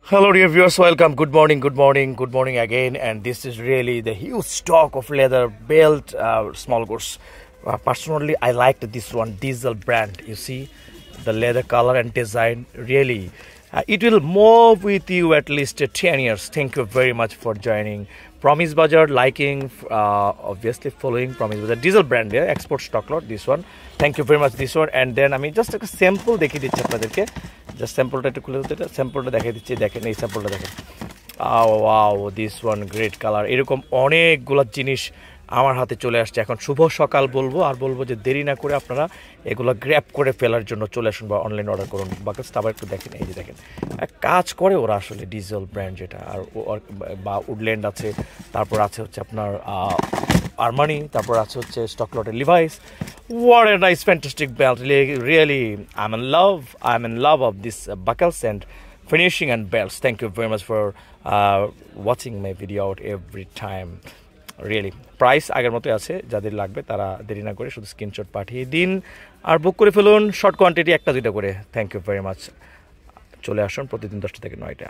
Hello dear viewers, welcome. Good morning, good morning, good morning again. And this is really the huge stock of leather belt small goods. Personally, I liked this one, Diesel brand. You see the leather color and design. Really, it will move with you at least 10 years. Thank you very much for joining Promise Bazaar, liking, obviously following Promise Bazaar. Diesel brand, yeah, export stock lot. This one. Thank you very much. This one. And then I mean just a sample দেখে দিচ্ছি আপনাদেরকে just স্যাম্পলটা একটু খুলে দিতে স্যাম্পলটা দেখাই দিচ্ছি দেখেন এই স্যাম্পলটা দেখেন wow this one great colour এরকম অনেকগুলো জিনিস আমার হাতে চলে আসছে এখন শুভ সকাল বলবো আর বলবো যে দেরি না করে আপনারা এগুলো গ্র্যাব করে ফেলার জন্য চলে আসুন বা অনলাইন অর্ডার করুন বাকেটসটা আবার একটু দেখেন এই যে দেখেন কাজ করে ওরা আসলে ডিজেল ব্র্যান্ড যেটা আর বা উডল্যান্ড আছে তারপর আছে হচ্ছে আপনার আরমানি তারপর আছে হচ্ছে স্টক লটের Levi's What a nice fantastic belt. Really I'm in love of this buckles and finishing and belts. Thank you very much for watching my video out every time. Really price আগের মতোই আছে যাদের লাগবে তারা দেরি না করে শুধু স্ক্রিনশট পাঠিয়ে দিন আর বুক করে ফেলুন শর্ট কোয়ান্টিটি একটা দুইটা করে থ্যাংক ইউ ভেরি মাচ চলে আসুন প্রতিদিন 10টা থেকে 9টা